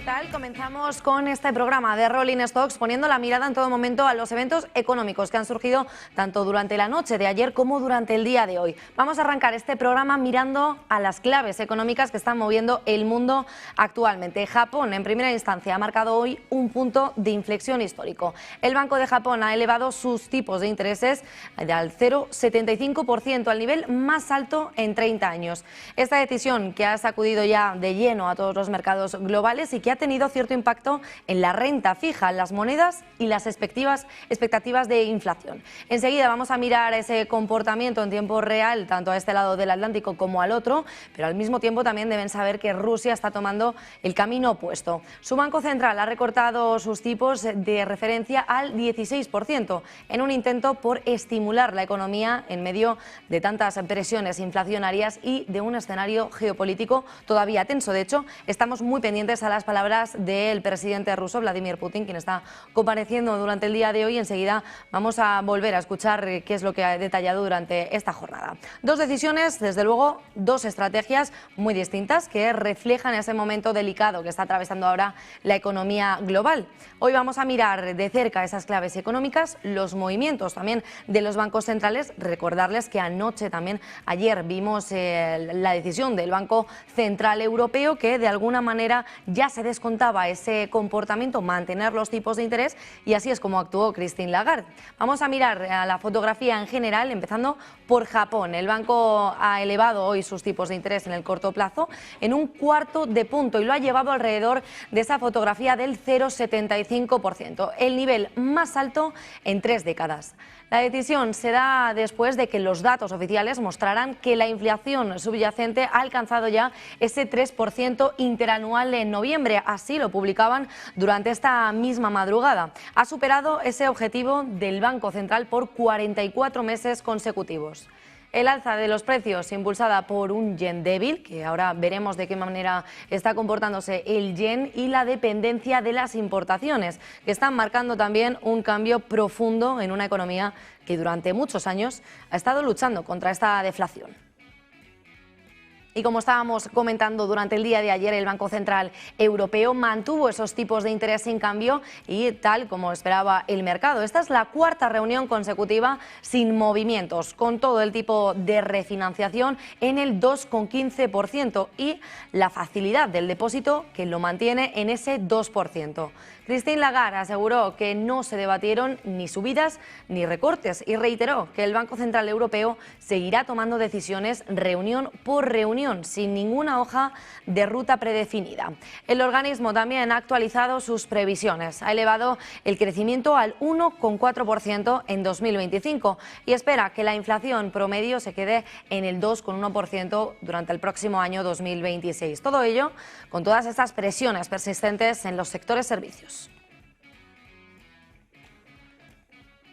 tal? Comenzamos con este programa de Rolling Stocks poniendo la mirada en todo momento a los eventos económicos que han surgido tanto durante la noche de ayer como durante el día de hoy. Vamos a arrancar este programa mirando a las claves económicas que están moviendo el mundo actualmente. Japón, en primera instancia, ha marcado hoy un punto de inflexión histórico. El Banco de Japón ha elevado sus tipos de intereses al 0,75%, al nivel más alto en 30 años. Esta decisión, que ha sacudido ya de lleno a todos los mercados globales y que ha tenido cierto impacto en la renta fija, las monedas y las expectativas de inflación. Enseguida vamos a mirar ese comportamiento en tiempo real, tanto a este lado del Atlántico como al otro, pero al mismo tiempo también deben saber que Rusia está tomando el camino opuesto. Su Banco Central ha recortado sus tipos de referencia al 16% en un intento por estimular la economía en medio de tantas presiones inflacionarias y de un escenario geopolítico todavía tenso. De hecho, estamos muy pendientes a las palabras del presidente ruso, Vladimir Putin, quien está compareciendo durante el día de hoy. Enseguida vamos a volver a escuchar qué es lo que ha detallado durante esta jornada. Dos decisiones, desde luego, dos estrategias muy distintas que reflejan ese momento delicado que está atravesando ahora la economía global. Hoy vamos a mirar de cerca esas claves económicas, los movimientos también de los bancos centrales. Recordarles que ayer vimos la decisión del Banco Central Europeo, que de alguna manera ya se descontaba ese comportamiento, mantener los tipos de interés, y así es como actuó Christine Lagarde. Vamos a mirar a la fotografía en general, empezando por Japón. El banco ha elevado hoy sus tipos de interés en el corto plazo en un cuarto de punto y lo ha llevado alrededor de esa fotografía del 0,75%, el nivel más alto en 3 décadas. La decisión se da después de que los datos oficiales mostraran que la inflación subyacente ha alcanzado ya ese 3% interanual en noviembre. Así lo publicaban durante esta misma madrugada. Ha superado ese objetivo del Banco Central por 44 meses consecutivos. El alza de los precios, impulsada por un yen débil, que ahora veremos de qué manera está comportándose el yen, y la dependencia de las importaciones, que están marcando también un cambio profundo en una economía que durante muchos años ha estado luchando contra esta deflación. Y como estábamos comentando durante el día de ayer, el Banco Central Europeo mantuvo esos tipos de interés sin cambio y tal como esperaba el mercado. Esta es la cuarta reunión consecutiva sin movimientos, con todo el tipo de refinanciación en el 2,15% y la facilidad del depósito, que lo mantiene en ese 2%. Christine Lagarde aseguró que no se debatieron ni subidas ni recortes y reiteró que el Banco Central Europeo seguirá tomando decisiones reunión por reunión, sin ninguna hoja de ruta predefinida. El organismo también ha actualizado sus previsiones. Ha elevado el crecimiento al 1,4% en 2025 y espera que la inflación promedio se quede en el 2,1% durante el próximo año 2026. Todo ello con todas estas presiones persistentes en los sectores servicios.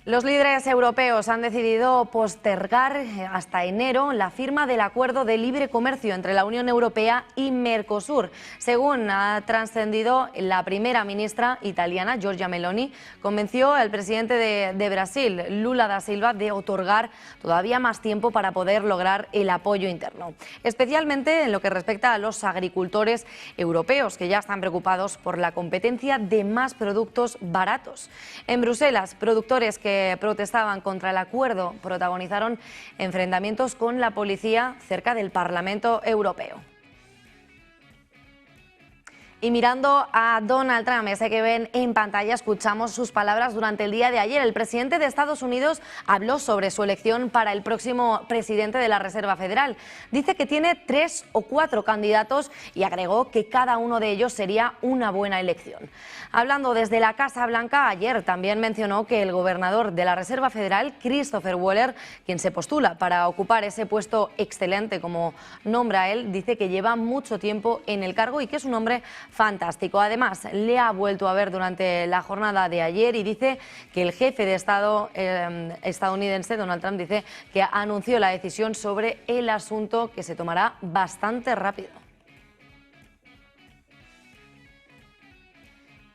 Los líderes europeos han decidido postergar hasta enero la firma del acuerdo de libre comercio entre la Unión Europea y Mercosur. Según ha trascendido, la primera ministra italiana, Giorgia Meloni, convenció al presidente de Brasil, Lula da Silva, de otorgar todavía más tiempo para poder lograr el apoyo interno, especialmente en lo que respecta a los agricultores europeos, que ya están preocupados por la competencia de más productos baratos. En Bruselas, productores que protestaban contra el acuerdo protagonizaron enfrentamientos con la policía cerca del Parlamento Europeo. Y mirando a Donald Trump, ese que ven en pantalla, escuchamos sus palabras durante el día de ayer. El presidente de Estados Unidos habló sobre su elección para el próximo presidente de la Reserva Federal. Dice que tiene 3 o 4 candidatos y agregó que cada uno de ellos sería una buena elección. Hablando desde la Casa Blanca, ayer también mencionó que el gobernador de la Reserva Federal, Christopher Waller, quien se postula para ocupar ese puesto excelente como nombra él, dice que lleva mucho tiempo en el cargo y que es un hombre fantástico. Además, le ha vuelto a ver durante la jornada de ayer y dice que el jefe de Estado estadounidense, Donald Trump, dice que anunció la decisión sobre el asunto, que se tomará bastante rápido.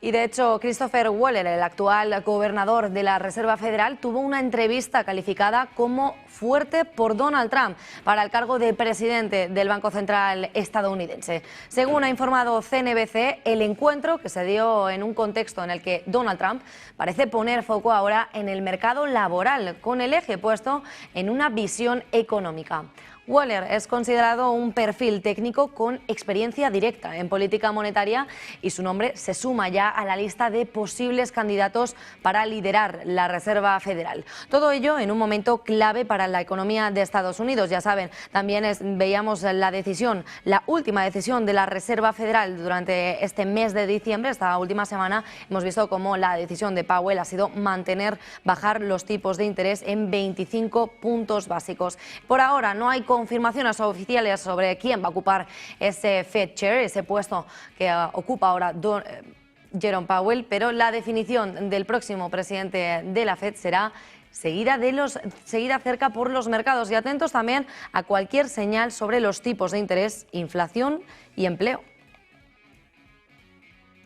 Y de hecho, Christopher Waller, el actual gobernador de la Reserva Federal, tuvo una entrevista calificada como fuerte por Donald Trump para el cargo de presidente del Banco Central estadounidense. Según ha informado CNBC, el encuentro, que se dio en un contexto en el que Donald Trump parece poner foco ahora en el mercado laboral, con el eje puesto en una visión económica. Waller es considerado un perfil técnico con experiencia directa en política monetaria y su nombre se suma ya a la lista de posibles candidatos para liderar la Reserva Federal. Todo ello en un momento clave para la economía de Estados Unidos. Ya saben, también veíamos la última decisión de la Reserva Federal durante este mes de diciembre. Esta última semana hemos visto cómo la decisión de Powell ha sido bajar los tipos de interés en 25 puntos básicos. Por ahora no hay confirmaciones oficiales sobre quién va a ocupar ese Fed Chair, ese puesto que ocupa ahora Jerome Powell, pero la definición del próximo presidente de la Fed será seguida cerca por los mercados y atentos también a cualquier señal sobre los tipos de interés, inflación y empleo.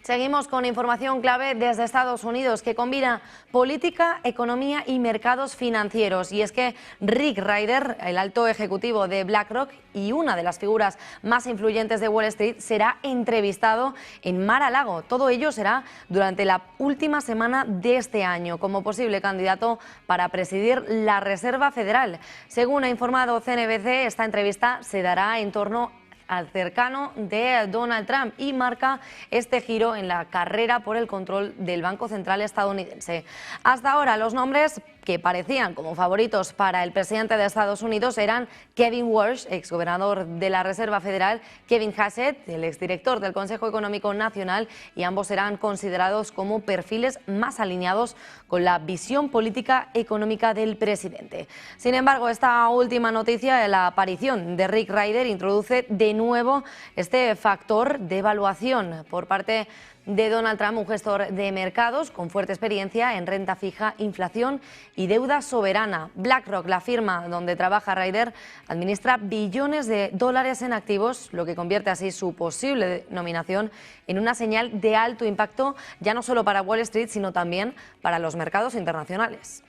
Seguimos con información clave desde Estados Unidos que combina política, economía y mercados financieros. Y es que Rick Ryder, el alto ejecutivo de BlackRock y una de las figuras más influyentes de Wall Street, será entrevistado en Mar-a-Lago. Todo ello será durante la última semana de este año como posible candidato para presidir la Reserva Federal. Según ha informado CNBC, esta entrevista se dará en torno al cercano de Donald Trump y marca este giro en la carrera por el control del Banco Central estadounidense. Hasta ahora los nombres que parecían como favoritos para el presidente de Estados Unidos eran Kevin Warsh, exgobernador de la Reserva Federal, Kevin Hassett, el exdirector del Consejo Económico Nacional, y ambos serán considerados como perfiles más alineados con la visión política económica del presidente. Sin embargo, esta última noticia, la aparición de Rick Ryder, introduce de nuevo este factor de evaluación por parte de Donald Trump, un gestor de mercados con fuerte experiencia en renta fija, inflación y deuda soberana. BlackRock, la firma donde trabaja Ryder, administra billones de dólares en activos, lo que convierte así su posible nominación en una señal de alto impacto, ya no solo para Wall Street, sino también para los mercados internacionales.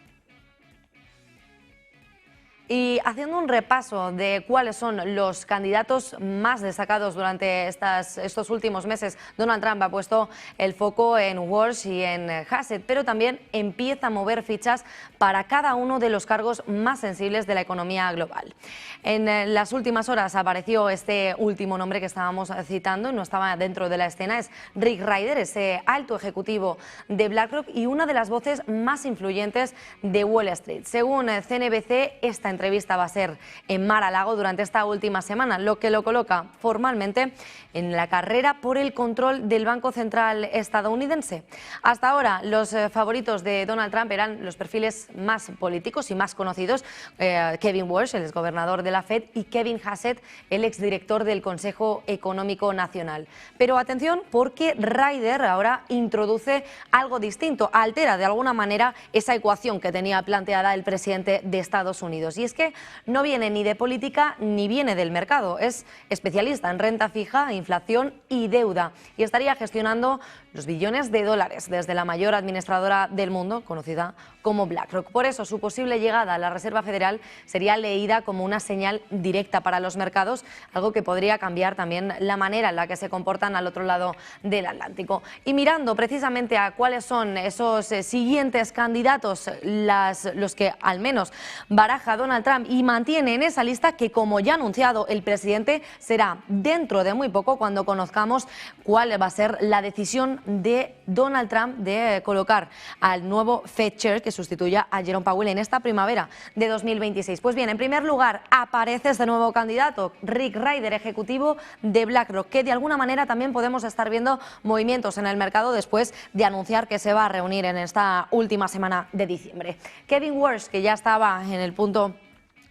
Y haciendo un repaso de cuáles son los candidatos más destacados durante estos últimos meses, Donald Trump ha puesto el foco en Warsh y en Hassett, pero también empieza a mover fichas para cada uno de los cargos más sensibles de la economía global. En las últimas horas apareció este último nombre que estábamos citando y no estaba dentro de la escena, es Rick Ryder, ese alto ejecutivo de BlackRock y una de las voces más influyentes de Wall Street. Según CNBC, esta entrevista va a ser en Mar-a-Lago durante esta última semana, lo que lo coloca formalmente en la carrera por el control del Banco Central estadounidense. Hasta ahora, los favoritos de Donald Trump eran los perfiles más políticos y más conocidos, Kevin Warsh, el exgobernador de la Fed, y Kevin Hassett, el exdirector del Consejo Económico Nacional. Pero atención, porque Ryder ahora introduce algo distinto, altera de alguna manera esa ecuación que tenía planteada el presidente de Estados Unidos. Y es que no viene ni de política ni viene del mercado, es especialista en renta fija, inflación y deuda y estaría gestionando los billones de dólares desde la mayor administradora del mundo, conocida como BlackRock. Por eso su posible llegada a la Reserva Federal sería leída como una señal directa para los mercados, algo que podría cambiar también la manera en la que se comportan al otro lado del Atlántico. Y mirando precisamente a cuáles son esos siguientes candidatos, los que al menos baraja Donald Trump y mantiene en esa lista, que como ya ha anunciado el presidente, será dentro de muy poco cuando conozcamos cuál va a ser la decisión de Donald Trump de colocar al nuevo Fed Chair que sustituya a Jerome Powell en esta primavera de 2026. Pues bien, en primer lugar aparece este nuevo candidato, Rick Ryder, ejecutivo de BlackRock, que de alguna manera también podemos estar viendo movimientos en el mercado después de anunciar que se va a reunir en esta última semana de diciembre. Kevin Warsh, que ya estaba en el punto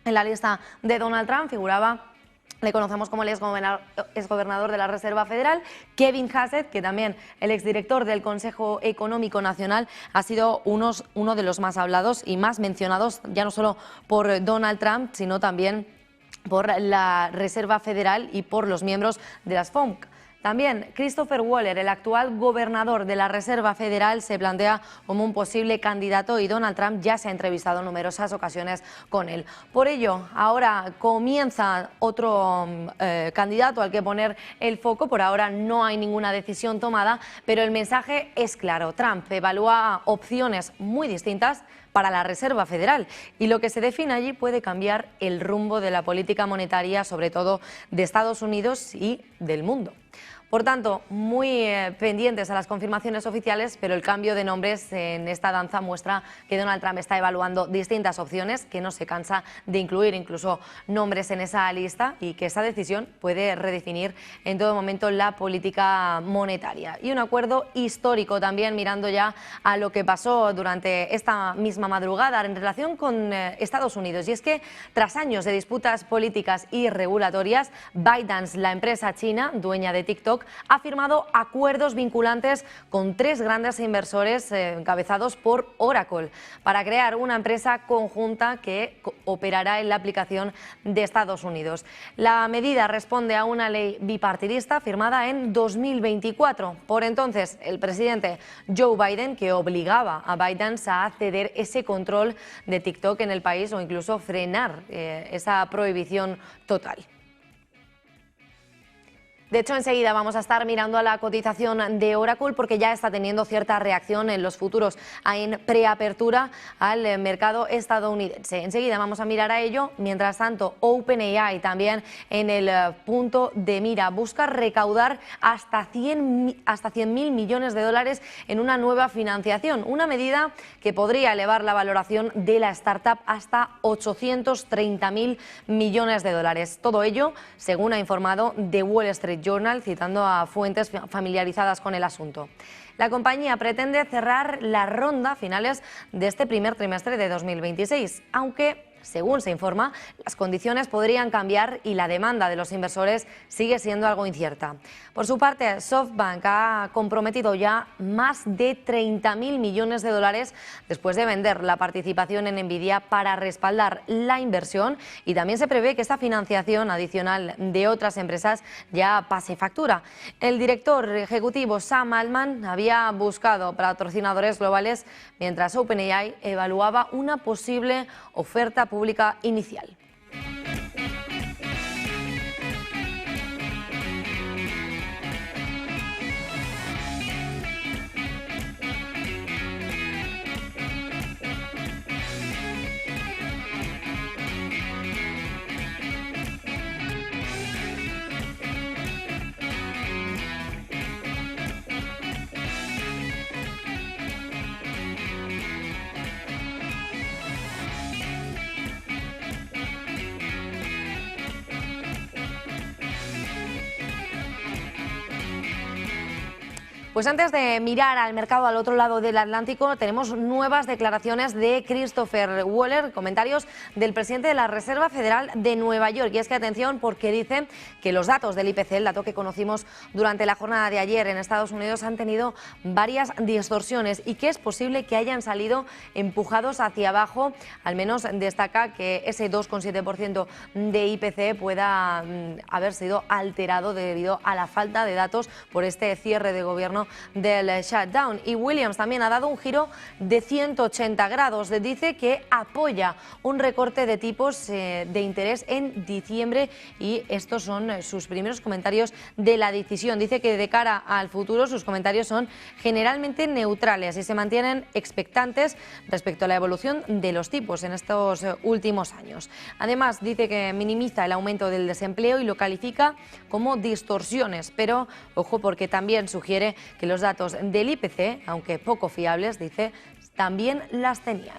en la lista de Donald Trump, le conocemos como el exgobernador de la Reserva Federal. Kevin Hassett, que también el exdirector del Consejo Económico Nacional, ha sido uno de los más hablados y más mencionados, ya no solo por Donald Trump, sino también por la Reserva Federal y por los miembros de las FOMC. También Christopher Waller, el actual gobernador de la Reserva Federal, se plantea como un posible candidato y Donald Trump ya se ha entrevistado en numerosas ocasiones con él. Por ello, ahora comienza otro candidato al que poner el foco. Por ahora no hay ninguna decisión tomada, pero el mensaje es claro. Trump evalúa opciones muy distintas para la Reserva Federal y lo que se define allí puede cambiar el rumbo de la política monetaria, sobre todo de Estados Unidos y del mundo. Por tanto, muy pendientes a las confirmaciones oficiales, pero el cambio de nombres en esta danza muestra que Donald Trump está evaluando distintas opciones, que no se cansa de incluir incluso nombres en esa lista y que esa decisión puede redefinir en todo momento la política monetaria. Y un acuerdo histórico también, mirando ya a lo que pasó durante esta misma madrugada en relación con Estados Unidos. Y es que tras años de disputas políticas y regulatorias, ByteDance, la empresa china dueña de TikTok, ha firmado acuerdos vinculantes con 3 grandes inversores encabezados por Oracle para crear una empresa conjunta que operará en la aplicación de Estados Unidos. La medida responde a una ley bipartidista firmada en 2024. Por entonces, el presidente Joe Biden, que obligaba a ByteDance a ceder ese control de TikTok en el país o incluso frenar esa prohibición total. De hecho, enseguida vamos a estar mirando a la cotización de Oracle porque ya está teniendo cierta reacción en los futuros en preapertura al mercado estadounidense. Enseguida vamos a mirar a ello. Mientras tanto, OpenAI también en el punto de mira. Busca recaudar hasta 100.000 millones de dólares en una nueva financiación. Una medida que podría elevar la valoración de la startup hasta 830.000 millones de dólares. Todo ello, según ha informado The Wall Street Journal, citando a fuentes familiarizadas con el asunto. La compañía pretende cerrar la ronda a finales de este primer trimestre de 2026, aunque, según se informa, las condiciones podrían cambiar y la demanda de los inversores sigue siendo algo incierta. Por su parte, SoftBank ha comprometido ya más de 30.000 millones de dólares después de vender la participación en Nvidia para respaldar la inversión, y también se prevé que esta financiación adicional de otras empresas ya pase factura. El director ejecutivo Sam Altman había buscado patrocinadores globales mientras OpenAI evaluaba una posible oferta pública inicial. Pues antes de mirar al mercado al otro lado del Atlántico, tenemos nuevas declaraciones de Christopher Waller, comentarios del presidente de la Reserva Federal de Nueva York. Y es que atención, porque dice que los datos del IPC, el dato que conocimos durante la jornada de ayer en Estados Unidos, han tenido varias distorsiones y que es posible que hayan salido empujados hacia abajo. Al menos destaca que ese 2,7% de IPC pueda haber sido alterado debido a la falta de datos por este cierre de gobierno del shutdown. Y Williams también ha dado un giro de 180 grados. Dice que apoya un recorte de tipos de interés en diciembre y estos son sus primeros comentarios de la decisión. Dice que de cara al futuro sus comentarios son generalmente neutrales y se mantienen expectantes respecto a la evolución de los tipos en estos últimos años. Además, dice que minimiza el aumento del desempleo y lo califica como distorsiones, pero ojo, porque también sugiere que los datos del IPC, aunque poco fiables, dice, también las tenían.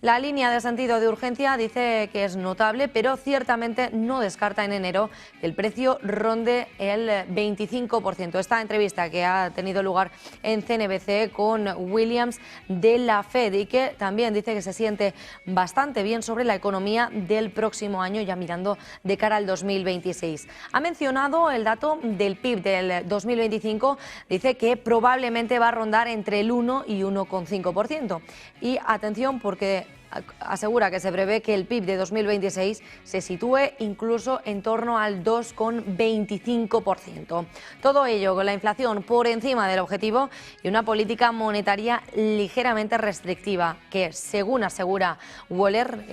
La línea de sentido de urgencia dice que es notable, pero ciertamente no descarta en enero que el precio ronde el 25%. Esta entrevista que ha tenido lugar en CNBC con Williams de la Fed y que también dice que se siente bastante bien sobre la economía del próximo año, ya mirando de cara al 2026. Ha mencionado el dato del PIB del 2025, dice que probablemente va a rondar entre el 1 y 1,5%. Y atención, porque asegura que se prevé que el PIB de 2026 se sitúe incluso en torno al 2,25%. Todo ello con la inflación por encima del objetivo y una política monetaria ligeramente restrictiva que, según asegura Waller,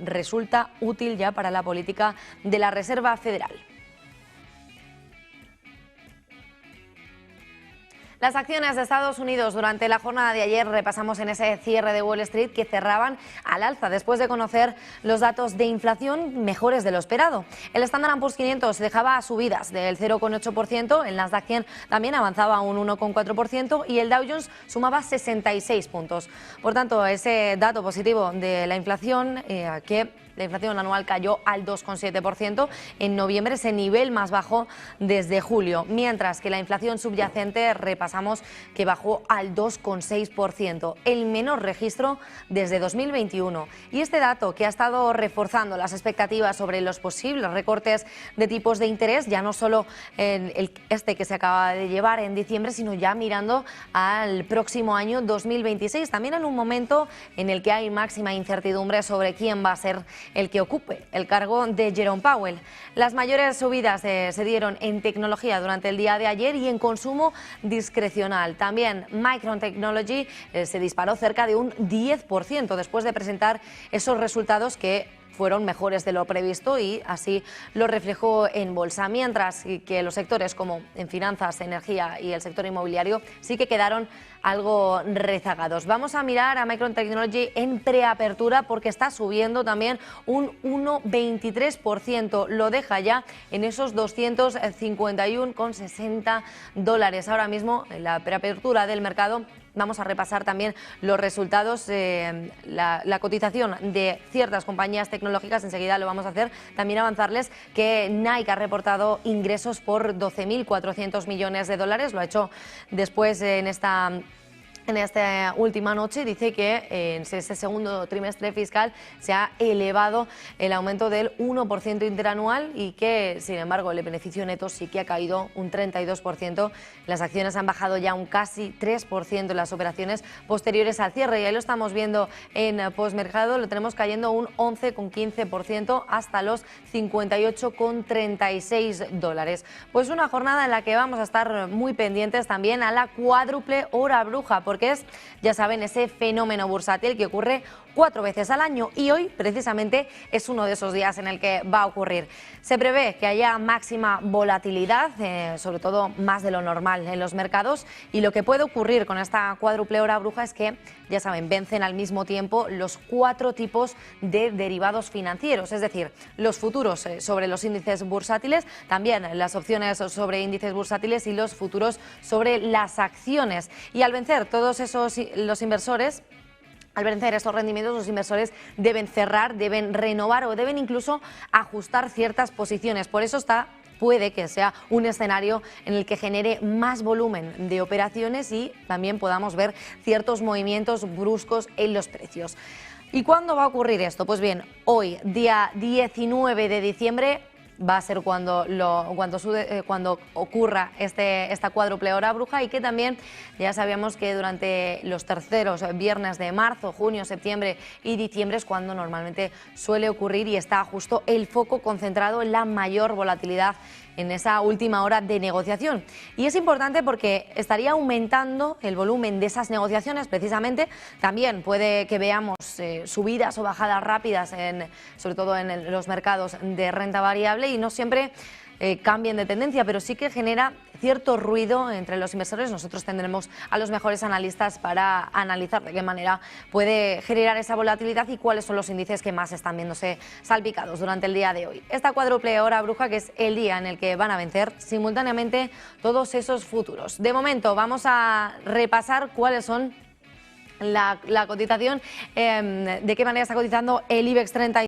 resulta útil ya para la política de la Reserva Federal. Las acciones de Estados Unidos durante la jornada de ayer, repasamos en ese cierre de Wall Street, que cerraban al alza después de conocer los datos de inflación mejores de lo esperado. El Standard & Poor's 500 dejaba subidas del 0,8%, el Nasdaq 100 también avanzaba un 1,4% y el Dow Jones sumaba 66 puntos. Por tanto, ese dato positivo de la inflación, que la inflación anual cayó al 2,7% en noviembre, ese nivel más bajo desde julio, mientras que la inflación subyacente repasamos que bajó al 2,6%, el menor registro desde 2021. Y este dato, que ha estado reforzando las expectativas sobre los posibles recortes de tipos de interés, ya no solo este que se acaba de llevar en diciembre, sino ya mirando al próximo año 2026, también en un momento en el que hay máxima incertidumbre sobre quién va a ser el que ocupe el cargo de Jerome Powell. Las mayores subidas se dieron en tecnología durante el día de ayer y en consumo discrecional. También Micron Technology se disparó cerca de un 10% después de presentar esos resultados que fueron mejores de lo previsto y así lo reflejó en bolsa, mientras que los sectores como en finanzas, energía y el sector inmobiliario sí que quedaron algo rezagados. Vamos a mirar a Micron Technology en preapertura porque está subiendo también un 1,23%, lo deja ya en esos 251,60 dólares. Ahora mismo en la preapertura del mercado vamos a repasar también los resultados, la cotización de ciertas compañías tecnológicas, enseguida lo vamos a hacer. También avanzarles que Nike ha reportado ingresos por 12.400 millones de dólares, lo ha hecho después en esta última noche. Dice que en ese segundo trimestre fiscal se ha elevado el aumento del 1% interanual y que, sin embargo, el beneficio neto sí que ha caído un 32%. Las acciones han bajado ya un casi 3% en las operaciones posteriores al cierre y ahí lo estamos viendo en postmercado, lo tenemos cayendo un 11,15% hasta los 58,36 dólares. Pues una jornada en la que vamos a estar muy pendientes también a la cuádruple hora bruja, porque es, ya saben, ese fenómeno bursátil que ocurre 4 veces al año y hoy precisamente es uno de esos días en el que va a ocurrir. Se prevé que haya máxima volatilidad, sobre todo más de lo normal en los mercados, y lo que puede ocurrir con esta cuádruple hora bruja es que, ya saben, vencen al mismo tiempo los 4 tipos de derivados financieros, es decir, los futuros sobre los índices bursátiles, también las opciones sobre índices bursátiles y los futuros sobre las acciones. Y al vencer todos esos, los inversores, al vencer estos rendimientos, los inversores deben cerrar, deben renovar o deben incluso ajustar ciertas posiciones. Por eso puede que sea un escenario en el que genere más volumen de operaciones y también podamos ver ciertos movimientos bruscos en los precios. ¿Y cuándo va a ocurrir esto? Pues bien, hoy, día 19 de diciembre, va a ser cuando ocurra esta cuádruple hora bruja, y que también ya sabíamos que durante los terceros viernes de marzo, junio, septiembre y diciembre es cuando normalmente suele ocurrir y está justo el foco concentrado en la mayor volatilidad en esa última hora de negociación. Y es importante porque estaría aumentando el volumen de esas negociaciones precisamente. También puede que veamos subidas o bajadas rápidas, sobre todo en los mercados de renta variable, y no siempre cambien de tendencia, pero sí que genera cierto ruido entre los inversores. Nosotros tendremos a los mejores analistas para analizar de qué manera puede generar esa volatilidad y cuáles son los índices que más están viéndose salpicados durante el día de hoy. Esta cuádruple hora bruja, que es el día en el que van a vencer simultáneamente todos esos futuros. De momento vamos a repasar cuáles son la cotización, de qué manera está cotizando el IBEX 35.